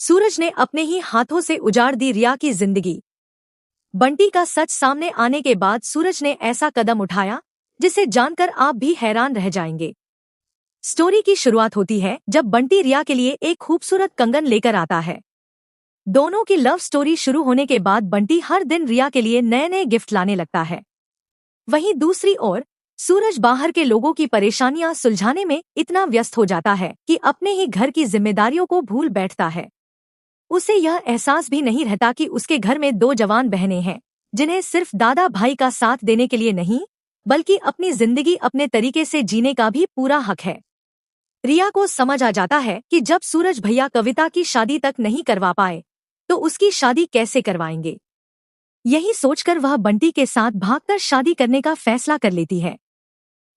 सूरज ने अपने ही हाथों से उजाड़ दी रिया की जिंदगी। बंटी का सच सामने आने के बाद सूरज ने ऐसा कदम उठाया जिसे जानकर आप भी हैरान रह जाएंगे। स्टोरी की शुरुआत होती है जब बंटी रिया के लिए एक खूबसूरत कंगन लेकर आता है। दोनों की लव स्टोरी शुरू होने के बाद बंटी हर दिन रिया के लिए नए नए गिफ्ट लाने लगता है। वहीं दूसरी ओर सूरज बाहर के लोगों की परेशानियां सुलझाने में इतना व्यस्त हो जाता है कि अपने ही घर की जिम्मेदारियों को भूल बैठता है। उसे यह एहसास भी नहीं रहता कि उसके घर में दो जवान बहनें हैं जिन्हें सिर्फ दादा भाई का साथ देने के लिए नहीं बल्कि अपनी जिंदगी अपने तरीके से जीने का भी पूरा हक है। रिया को समझ आ जाता है कि जब सूरज भैया कविता की शादी तक नहीं करवा पाए तो उसकी शादी कैसे करवाएंगे। यही सोचकर वह बंटी के साथ भागकर शादी करने का फैसला कर लेती है।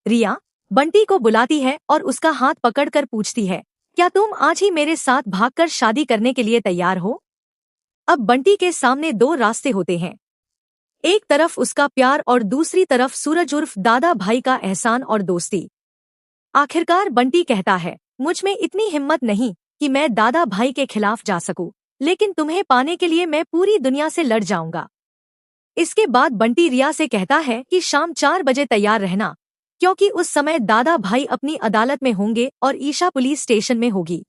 रिया बंटी को बुलाती है और उसका हाथ पकड़कर पूछती है, क्या तुम आज ही मेरे साथ भागकर शादी करने के लिए तैयार हो? अब बंटी के सामने दो रास्ते होते हैं, एक तरफ उसका प्यार और दूसरी तरफ सूरज उर्फ दादा भाई का एहसान और दोस्ती। आखिरकार बंटी कहता है, मुझ में इतनी हिम्मत नहीं कि मैं दादा भाई के खिलाफ जा सकूं, लेकिन तुम्हें पाने के लिए मैं पूरी दुनिया से लड़ जाऊंगा। इसके बाद बंटी रिया से कहता है कि शाम 4 बजे तैयार रहना, क्योंकि उस समय दादा भाई अपनी अदालत में होंगे और ईशा पुलिस स्टेशन में होगी।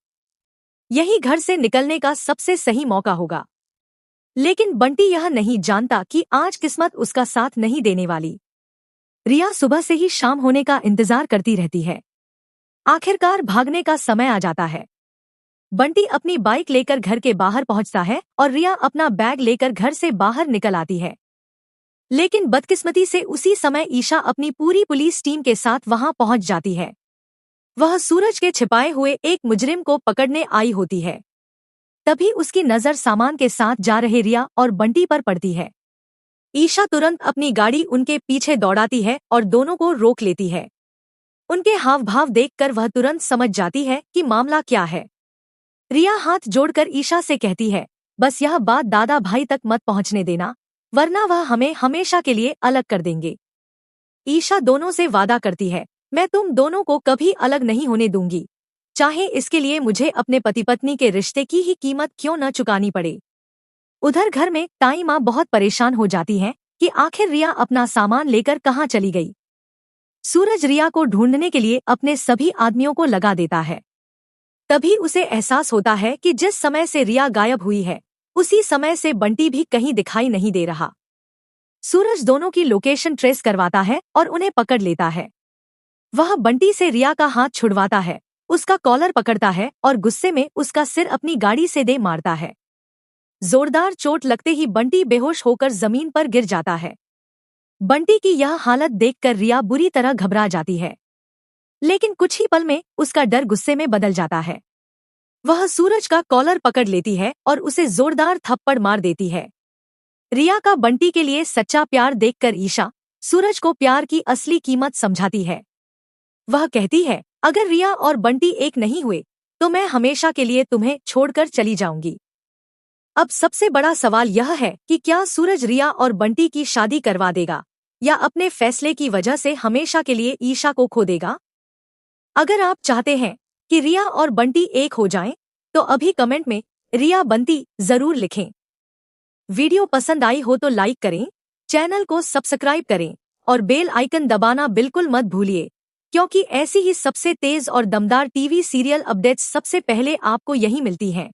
यही घर से निकलने का सबसे सही मौका होगा। लेकिन बंटी यह नहीं जानता कि आज किस्मत उसका साथ नहीं देने वाली। रिया सुबह से ही शाम होने का इंतजार करती रहती है। आखिरकार भागने का समय आ जाता है। बंटी अपनी बाइक लेकर घर के बाहर पहुंचता है और रिया अपना बैग लेकर घर से बाहर निकल आती है। लेकिन बदकिस्मती से उसी समय ईशा अपनी पूरी पुलिस टीम के साथ वहां पहुंच जाती है। वह सूरज के छिपाए हुए एक मुजरिम को पकड़ने आई होती है। तभी उसकी नजर सामान के साथ जा रहे रिया और बंटी पर पड़ती है। ईशा तुरंत अपनी गाड़ी उनके पीछे दौड़ाती है और दोनों को रोक लेती है। उनके हाव भाव देखकर वह तुरंत समझ जाती है कि मामला क्या है। रिया हाथ जोड़कर ईशा से कहती है, बस यह बात दादा भाई तक मत पहुंचने देना, वरना वह हमें हमेशा के लिए अलग कर देंगे। ईशा दोनों से वादा करती है, मैं तुम दोनों को कभी अलग नहीं होने दूंगी, चाहे इसके लिए मुझे अपने पति पत्नी के रिश्ते की ही कीमत क्यों न चुकानी पड़े। उधर घर में ताई माँ बहुत परेशान हो जाती हैं कि आखिर रिया अपना सामान लेकर कहाँ चली गई। सूरज रिया को ढूंढने के लिए अपने सभी आदमियों को लगा देता है। तभी उसे एहसास होता है कि जिस समय से रिया गायब हुई है उसी समय से बंटी भी कहीं दिखाई नहीं दे रहा। सूरज दोनों की लोकेशन ट्रेस करवाता है और उन्हें पकड़ लेता है। वह बंटी से रिया का हाथ छुड़वाता है, उसका कॉलर पकड़ता है और गुस्से में उसका सिर अपनी गाड़ी से दे मारता है। जोरदार चोट लगते ही बंटी बेहोश होकर जमीन पर गिर जाता है। बंटी की यह हालत देखकर रिया बुरी तरह घबरा जाती है, लेकिन कुछ ही पल में उसका डर गुस्से में बदल जाता है। वह सूरज का कॉलर पकड़ लेती है और उसे जोरदार थप्पड़ मार देती है। रिया का बंटी के लिए सच्चा प्यार देखकर ईशा सूरज को प्यार की असली कीमत समझाती है। वह कहती है, अगर रिया और बंटी एक नहीं हुए तो मैं हमेशा के लिए तुम्हें छोड़कर चली जाऊंगी। अब सबसे बड़ा सवाल यह है कि क्या सूरज रिया और बंटी की शादी करवा देगा या अपने फैसले की वजह से हमेशा के लिए ईशा को खो देगा। अगर आप चाहते हैं कि रिया और बंटी एक हो जाएं, तो अभी कमेंट में रिया बंटी जरूर लिखें। वीडियो पसंद आई हो तो लाइक करें, चैनल को सब्सक्राइब करें और बेल आइकन दबाना बिल्कुल मत भूलिए, क्योंकि ऐसी ही सबसे तेज और दमदार टीवी सीरियल अपडेट्स सबसे पहले आपको यहीं मिलती हैं।